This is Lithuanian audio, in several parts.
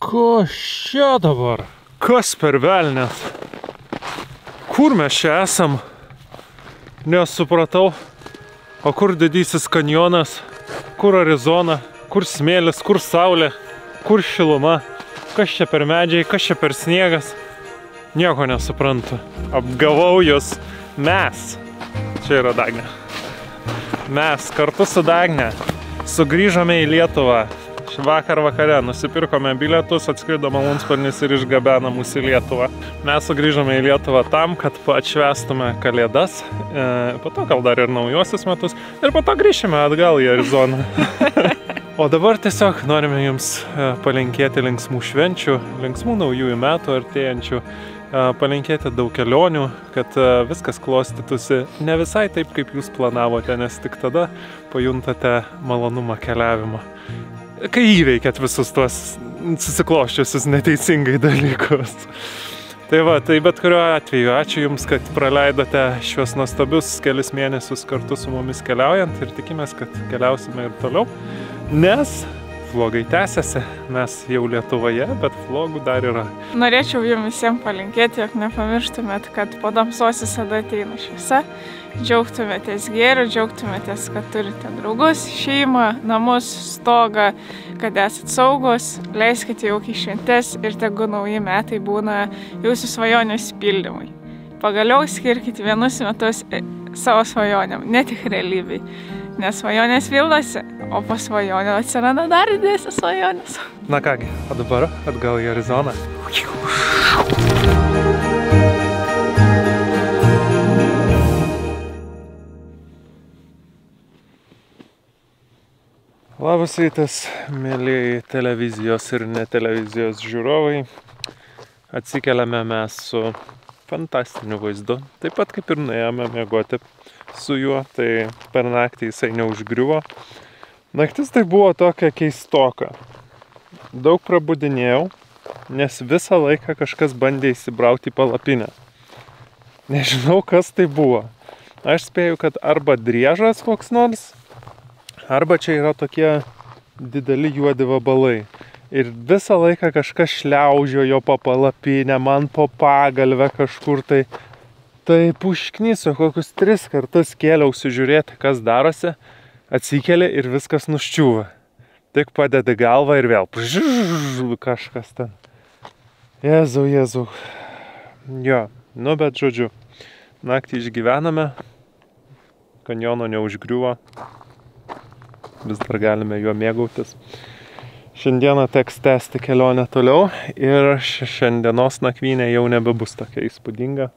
Ko čia dabar? Kas per velnės? Kur mes čia esam? Nesupratau. O kur didysis kanjonas? Kur Arizona? Kur smėlis? Kur saulė? Kur šiluma? Kas čia per medžiai? Kas čia per sniegas? Nieko nesuprantu. Apgavau jūs. Mes. Čia yra Dagnė. Mes kartu su Dagne sugrįžome į Lietuvą. Vakar vakare nusipirkome bilietus, atskrido malūnsparnis ir išgabeno mus į Lietuvą. Mes sugrįžome į Lietuvą tam, kad atšvęstume Kalėdas, po to gal dar ir naujosius metus ir po to grįšime atgal į Arizoną. O dabar tiesiog norime jums palinkėti linksmų švenčių, linksmų naujųjų metų artėjančių, palinkėti daug kelionių, kad viskas klostytųsi ne visai taip, kaip jūs planavote, nes tik tada pajuntate malonumą keliavimo. Kai įveikėt visus tuos susikloščiusius neteisingai dalykus. Tai va, tai bet kuriuo atveju ačiū Jums, kad praleidote šios nuostabius kelis mėnesius kartu su mumis keliaujant ir tikimės, kad keliausime ir toliau, nes vlogai tęsiasi, mes jau Lietuvoje, bet vlogų dar yra. Norėčiau jums visiems palinkėti, jog nepamirštumėt, kad po tamsos visada ateina šviesa, džiaugtumėtės gėriu, džiaugtumėtės, kad turite draugus, šeimą, namus, stogą, kad esat saugus, leiskite jaukiai šventes ir tegu nauji metai būna jūsų svajonės pildymai. Pagaliau skirkite vienus metus savo svajonėm, ne tik realybei. Nes svajonės pildosi, o po svajonių atsiranda dar didesnės svajonės. Na kągi, o dabar atgal į Arizoną. Labas rytas, mėlyjei televizijos ir ne televizijos žiūrovai. Atsikeliame mes su fantastiniu vaizdu, taip pat kaip ir nuėjome miegoti su juo, tai per naktį jisai neužgriuvo. Naktis tai buvo tokia keistoka. Daug prabudinėjau, nes visą laiką kažkas bandė įsibrauti į palapinę. Nežinau, kas tai buvo. Aš spėju, kad arba driežas koks nors, arba čia yra tokie dideli juodi vabalai. Ir visą laiką kažkas šliaužiojo po palapinę, man po pagalvę kažkur tai. Taip užkniso, kokius 3 kartus kėliausi žiūrėti, kas darosi, atsikeli ir viskas nuščiūva. Tik padedi galvą ir vėl kažkas ten. Jėzau, Jėzau. Jo, nu bet žodžiu, naktį išgyvename, kanjono neužgriuvo, vis dar galime juo mėgautis. Šiandieną teks tęsti kelionę toliau ir šiandienos nakvynė jau nebebus tokia įspūdinga.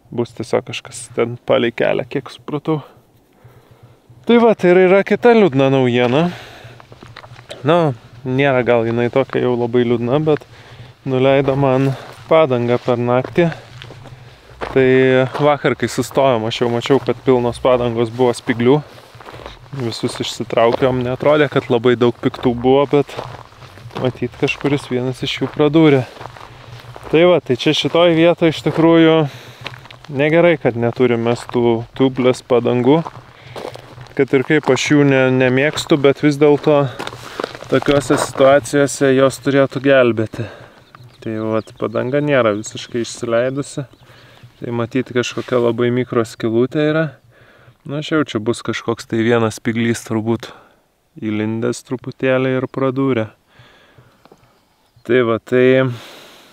Bus tiesiog kažkas ten palei kelią, kiek supratau. Tai va, tai yra kita liūdna naujiena. Na, nėra gal jinai tokia jau labai liūdna, bet nuleido man padangą per naktį. Tai vakar, kai sustojom, aš jau mačiau, kad pilnos padangos buvo spiglių. Visus išsitraukiom, neatrodė, kad labai daug piktų buvo, bet matyt, kažkuris vienas iš jų pradūrė. Tai va, tai čia šitoj vietoje iš tikrųjų negerai, kad neturime tų tubeless padangų, kad ir kaip aš jų nemėgstu, bet vis dėlto tokiuose situacijose jos turėtų gelbėti. Tai vat, padanga nėra visiškai išsileidusi, tai matyti kažkokia labai mikroskylutė yra. Na, čia bus kažkoks tai vienas spiglys turbūt įlindęs truputėlį ir pradūrė. Tai va, tai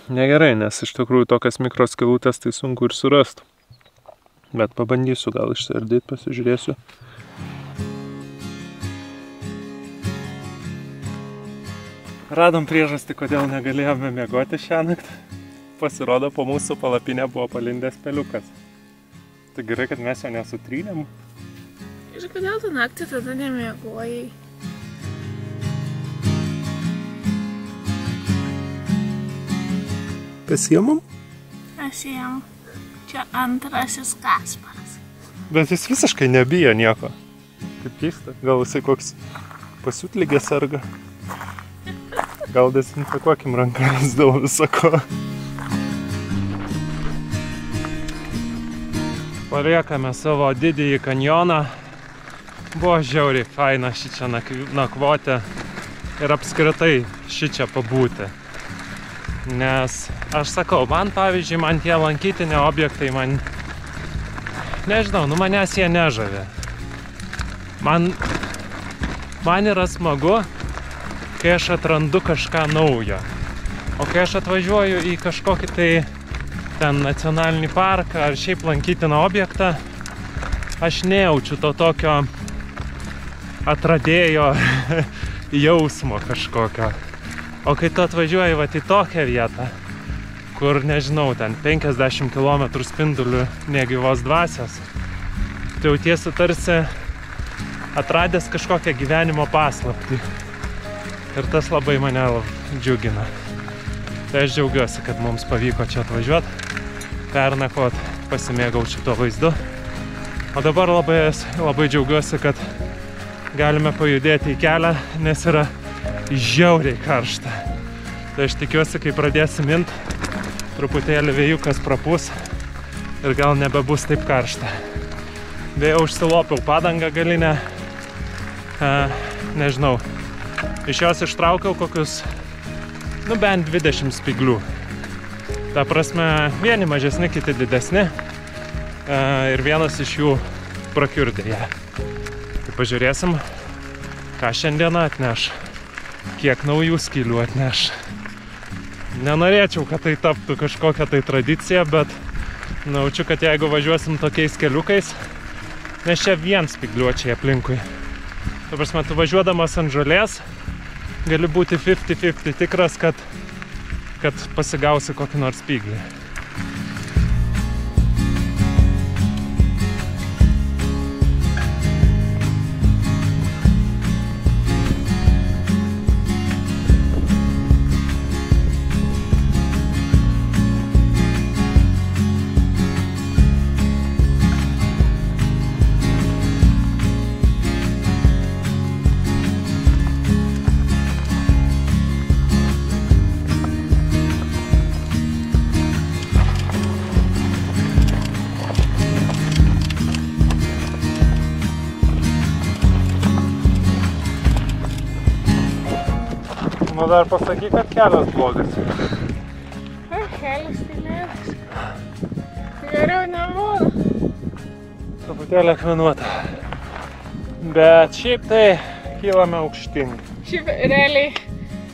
negerai, nes iš tikrųjų tokias mikroskylutės tai sunku ir surasti. Bet pabandysiu gal išsiardyti, pasižiūrėsiu. Radom priežastį, kodėl negalėjome miegoti šią naktį. Pasirodo, po mūsų palapinę buvo palindęs peliukas. Tai gerai, kad mes jo nesutrynėm. Ir kodėl tu naktį tada nemiegojai? Pasiemam? Pasiemam. Čia antrasis Kasparas. Bet jis visiškai nebijo nieko. Kaip keista, gal jisai koks pasiutligė serga. Gal dezinfekuokim rankas dėl visako. Paliekame savo didįjį kanjoną. Buvo žiauriai faina šičia nakvoti ir apskritai šičia pabūti. Nes aš sakau, man pavyzdžiui, man tie lankytiniai objektai, man, nežinau, manęs jie nežavė. Man yra smagu, kai aš atrandu kažką naujo. O kai aš atvažiuoju į kažkokį tai ten nacionalinį parką ar šiaip lankytiną objektą, aš nejaučiu to tokio atradėjo jausmo kažkokio. O kai tu atvažiuoji vat į tokią vietą, kur, nežinau, ten 50 km spindulių negyvos dvasios, tu jautiesi tarsi atradęs kažkokią gyvenimo paslaptį. Ir tas labai mane džiugina. Tai aš džiaugiuosi, kad mums pavyko čia atvažiuoti, pernakvot, pasimėgauti šito vaizdu. O dabar labai džiaugiuosi, kad galime pajudėti į kelią, nes yra žiauriai karšta. Tai aš tikiuosi, kai pradėsim mint, truputėlį vėjukas prapus ir gal nebebus taip karšta. Beje, užsilopiau padangą galinę, nežinau, iš jos ištraukiau kokius, bent 20 spiglių. Ta prasme, vieni mažesni, kiti didesni ir vienas iš jų prakiurdė ją. Tai pažiūrėsim, ką šiandieną atneš. Kiek naujų skylių atneš. Nenorėčiau, kad tai taptų kažkokia tai tradicija, bet jaučiu, kad jeigu važiuosim tokiais keliukais, nes čia vien spygliuočiai aplinkui. Ta prasme, tu važiuodamas ant žolės, gali būti 50-50 tikras, kad pasigausi kokį nors spyglį. Nu dar pasakyk, kad kelias blogas. Kelias tai lėtas. Geriau nebūna. Truputėlį akmenuota. Bet šiaip tai kylame aukštyn. Šiaip realiai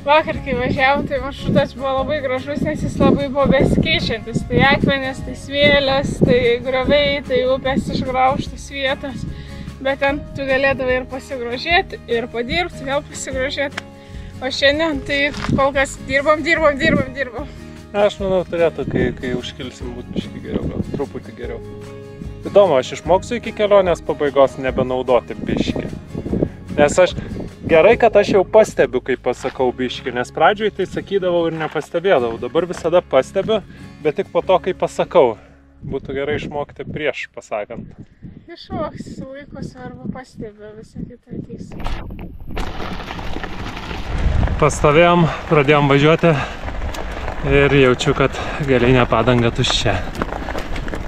vakar, kai važiavom, tai maršrutas buvo labai gražus, nes jis labai buvo besikeičiantis. Tai akmenės, tai smėlės, tai grioviai, tai upės išgraužtos vietos. Bet ten tu galėdavai ir pasigrožėti, ir padirbti, vėl pasigrožėti. O šiandien tai kol kas dirbam. Aš manau, turėtų, kai užkilsim, būt biškį geriau, gal truputį geriau. Įdomu, aš išmoksiu iki kelionės pabaigos nebenaudoti biškį. Nes gerai, kad aš jau pastebiu, kai pasakau biškį, nes pradžioj tai sakydavau ir nepastebėdavau. Dabar visada pastebiu, bet tik po to, kai pasakau. Būtų gerai išmokti prieš pasakant. Išmoksi, su laiku svarbu pastebiu, visą kitą ateis. Pastovėjom, pradėjom važiuoti ir jaučiu, kad galinė padanga tuščia.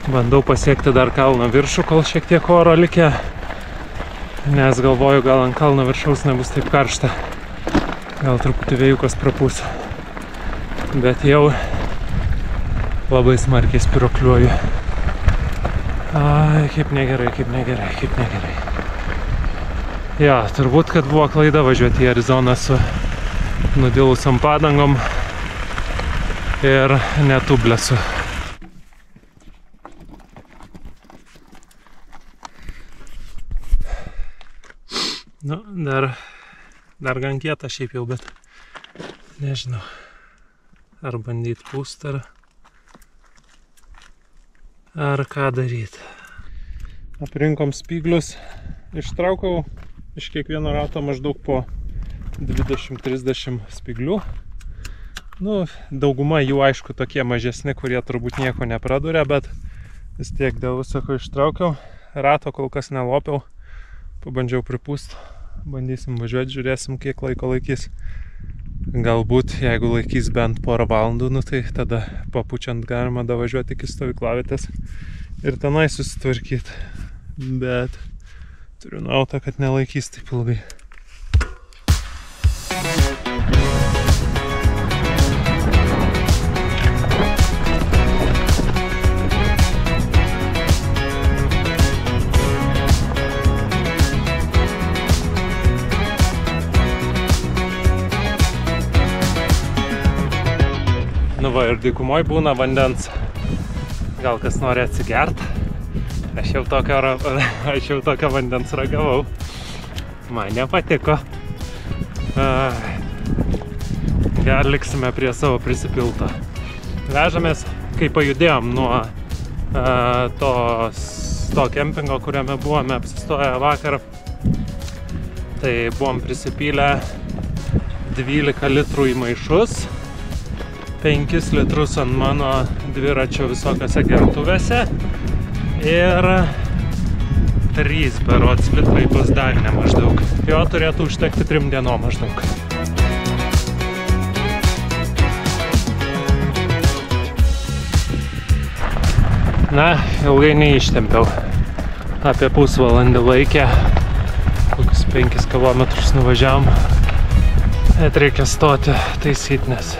Bandau pasiekti dar kalno viršų, kol šiek tiek oro likę, nes galvoju, gal ant kalno viršaus nebus taip karšta. Gal truputį vėjukas prapūs. Bet jau labai smarkiai spiruokliuoju. Ai, kaip negerai. Jo, turbūt, kad buvo klaida važiuoti į Arizoną su nudilusiom padangom ir netublesu. Nu, dar gan kieta šiaip jau, bet nežinau, ar bandyt pūst, ar ką daryt. Aprinkom spyglius, ištraukau iš kiekvieno rato maždaug po 20-30 spyglių. Nu, dauguma jų, aišku, tokie mažesni, kurie turbūt nieko nepraduria, bet vis tiek dėl visako ištraukiau. Rato kol kas nelopiau, pabandžiau pripūst. Bandysim važiuoti, žiūrėsim, kiek laiko laikys. Galbūt, jeigu laikys bent porą valandų, nu tai tada papučiant galima davažiuoti iki stovyklavietės ir tenai susitvarkyti. Bet turiu nuojautą, kad nelaikys taip ilgai. Nu va, ir dykumoj būna vandens. Gal kas nori atsigert? Aš jau tokio vandens ragavau. Man nepatiko. Gal liksime prie savo prisipilto. Vežamės, kai pajudėjom nuo to kempingo, kuriame buvome apsistoję vakar. Tai buvom prisipylę 12 litrų į maišus, 5 litrus ant mano dviračio visokiose gertuvėse ir 3 berods litrai pas Dagnę maždaug. Jo turėtų užtekti 3 dienom maždaug. Na, ilgai neištempiau. Apie pusvalandį laikė. Kokius 5 kilometrus nuvažiavom. Net reikia stoti taisyti, nes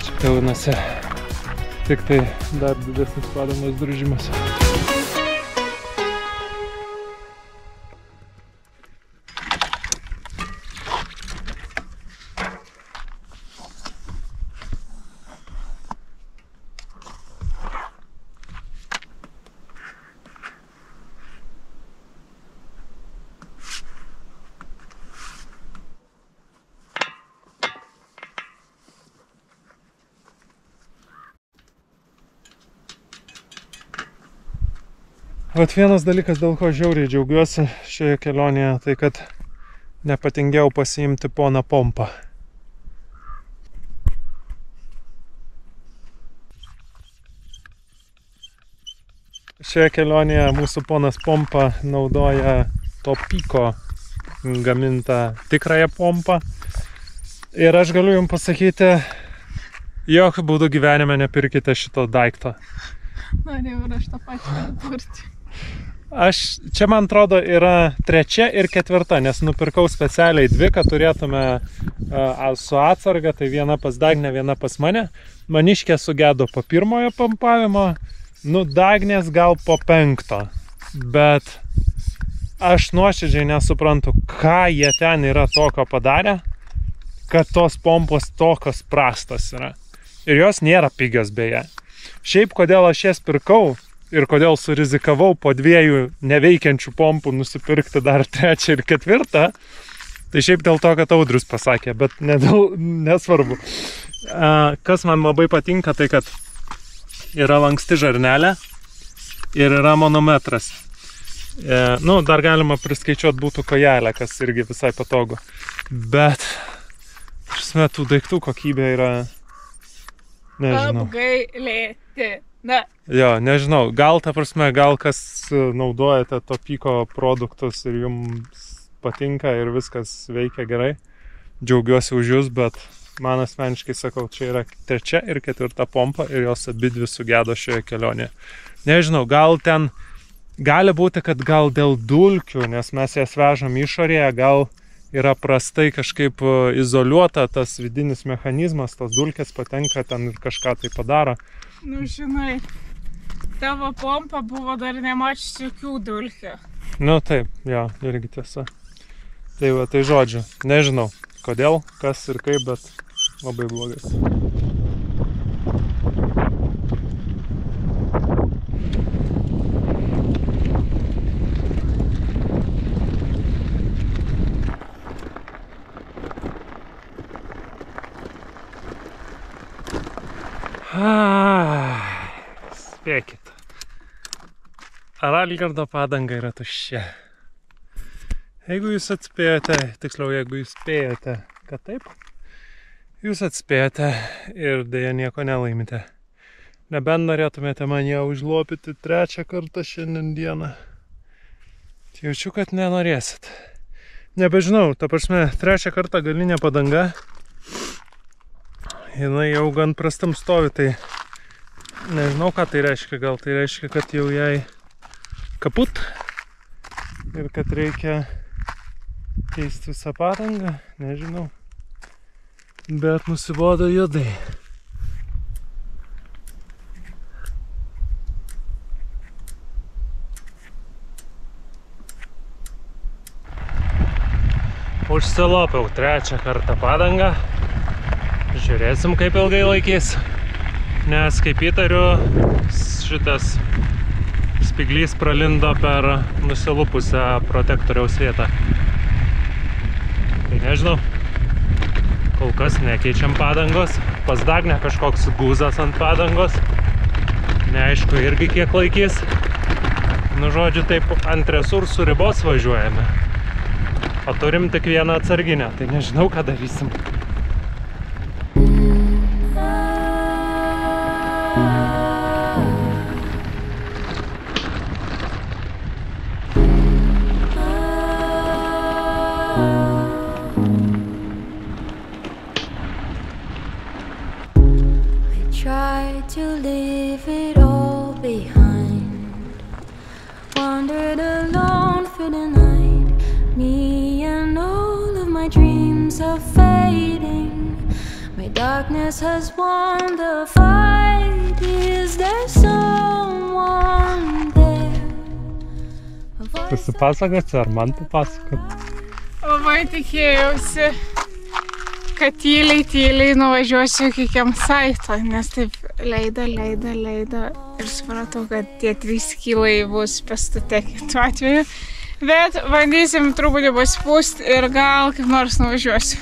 čia pilnasi tik tai dar didesnis padangos drožimas. Vat vienas dalykas, dėl ko žiauriai džiaugiuosi šioje kelionėje, tai kad nepatingėjau pasiimti poną Pompą. Šioje kelionėje mūsų ponas Pompa naudoja Topiko gamintą tikrąją pompą. Ir aš galiu jums pasakyti, jokiu būdu gyvenime nepirkite šito daikto. Norėjau ir aš tą pačią nupirkti. Čia man atrodo yra 3 ir 4, nes nupirkau specialiai 2, kad turėtume su atsarga, tai viena pas Dagnę, viena pas mane. Maniškė sugedo po 1 pompavimo, nu Dagnės gal po 5, bet aš nuoširdžiai nesuprantu, ką jie ten yra tokio padarę, kad tos pompos tokios prastos yra. Ir jos nėra pigios beje. Šiaip kodėl aš jas pirkau, ir kodėl surizikavau po 2 neveikiančių pompų nusipirkti dar 3 ir 4, tai šiaip dėl to, kad Audrius pasakė, bet nesvarbu. Kas man labai patinka, tai kad yra lanksti žarnelė ir yra manometras. Nu, dar galima priskaičiuoti būtų kojelę, kas irgi visai patogu. Bet, prasme, tų daiktų kokybė yra, nežinau. Apgailėti. Na. Jo, nežinau, gal ta prasme, gal kas naudojate Topiko produktus ir jums patinka ir viskas veikia gerai. Džiaugiuosi už jūs, bet man asmeniškai sakau, čia yra 3 ir 4 pompa ir jos abidvi sugedo šioje kelionėje. Nežinau, gal ten gali būti, kad gal dėl dulkių, nes mes jas vežam išorėje, gal yra prastai kažkaip izoliuota tas vidinis mechanizmas, tos dulkės patenka ten ir kažką tai padaro. Nu, žinai, tavo pompa buvo dar nemačius jokių dulkių. Nu, taip, jo, irgi tiesa. Tai va, tai žodžiu, nežinau, kodėl, kas ir kaip, bet labai blogas. Spėkit. Ar Algirdo padanga yra tuščia? Jeigu jūs atspėjote, tiksliau, jeigu jūs spėjote, kad taip, jūs atspėjote ir dėja nieko nelaimite. Nebent norėtumėte man ją užlopyti 3 kartą šiandien dieną. Jaučiu, kad nenorėsit. Nebežinau, ta prasme, 3 kartą galinė padanga. Jinai jau gan prastam stovi, tai nežinau, ką tai reiškia. Gal tai reiškia, kad jau jai kaput ir kad reikia keisti visą padangą, nežinau. Bet nusibodo juodai. Užsilopiau 3 kartą padangą. Žiūrėsim, kaip ilgai laikys. Nes kaip įtariu, šitas spiglys pralindo per nusilupusią protektoriaus vietą. Tai nežinau, kol kas nekeičiam padangos. Pas Dagnę kažkoks guzas ant padangos. Neaišku irgi kiek laikys. Nu žodžiu, taip ant resursų ribos važiuojame. O turim tik vieną atsarginę, tai nežinau, ką darysim. Tried to leave it all behind. Wandered alone through the night. Me and all of my dreams are fading. My darkness has won the fight. Is there someone there? Pasipasakot, ar man papasakot? Labai tikėjausi, kad tyliai nuvažiuosiu iki campsite'o, nes taip leido ir supratau, kad tie 3 kilai bus pėstute kitu atveju. Bet bandysim truputį pasipūst ir gal kaip nors nuvažiuosiu.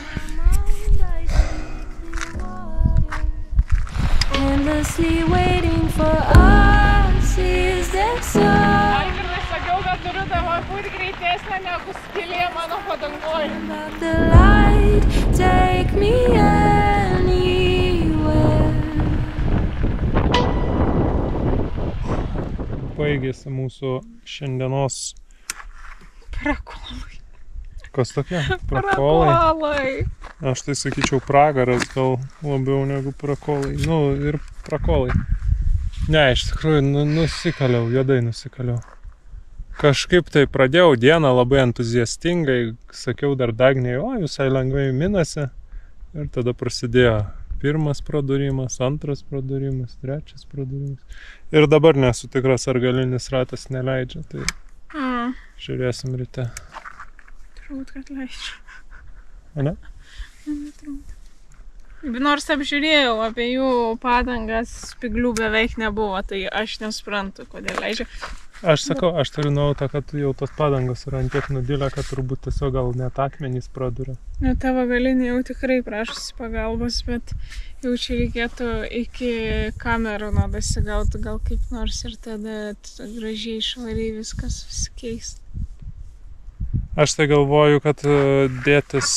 Algirdai, sakiau, kad turiu dabar būti greitesnė negu skylė mano padangoje. Take me anywhere. Baigėsi mūsų šiandienos Prakolai. Kas tokie? Prakolai? Prakolai. Aš tai sakyčiau pragaras gal labiau negu prakolai. Nu ir prakolai. Ne, iš tikrųjų nusikaliau, juodai nusikaliau. Kažkaip tai pradėjau dieną labai entuziastingai, sakiau dar Dagnei, visai lengvai minasi. Ir tada prasidėjo 1 pradūrimas, 2 pradūrimas, 3 pradūrimas. Ir dabar nesu tikras, ar galinis ratas neleidžia, tai žiūrėsim ryte. Turbūt, kad leidžia. O ne? Nors apžiūrėjau, apie jų padangas spiglių beveik nebuvo, tai aš nesuprantu, kodėl leidžia. Aš sakau, aš turiu nuojautą, kad jau tos padangos yra ant tiek nudilę, kad turbūt tiesiog gal net akmenys praduria. Nu, tavo galinė jau tikrai prašosi pagalbos, bet jau čia reikėtų iki kamerų dasigauti gal kaip nors ir tada gražiai švariai viskas susikeist. Aš tai galvoju, kad dėtis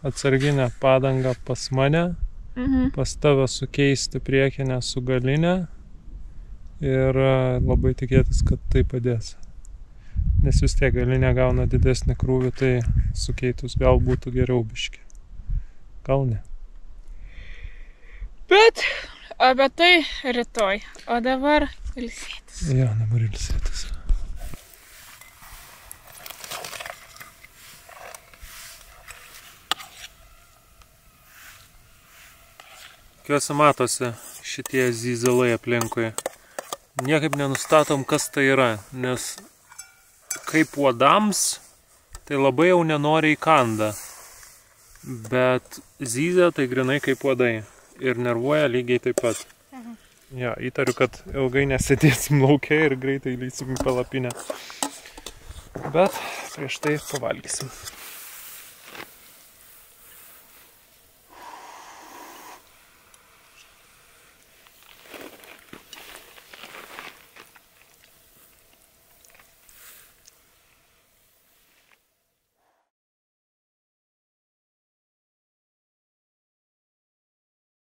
atsarginę padangą pas mane, pas tave sukeisti priekinę su galinę. Ir labai tikėtis, kad tai padės. Nes vis tiek galinė gauna didesnį krūvį, tai sukeitus gal būtų geriau biškį. Gal ne. Bet apie tai rytoj. O dabar ilsėtis. Jo, dabar ilsėtis. Tikiuosi matosi šitie zyzalai aplinkui. Niekaip nenustatom, kas tai yra, nes kaip uodams, tai labai jau nenoriai kanda, bet zyzia tai grinai kaip uodai ir nervuoja lygiai taip pat. Ja, įtariu, kad ilgai nesėdėsim lauke ir greitai lysim į palapinę, bet prieš tai pavalgysim.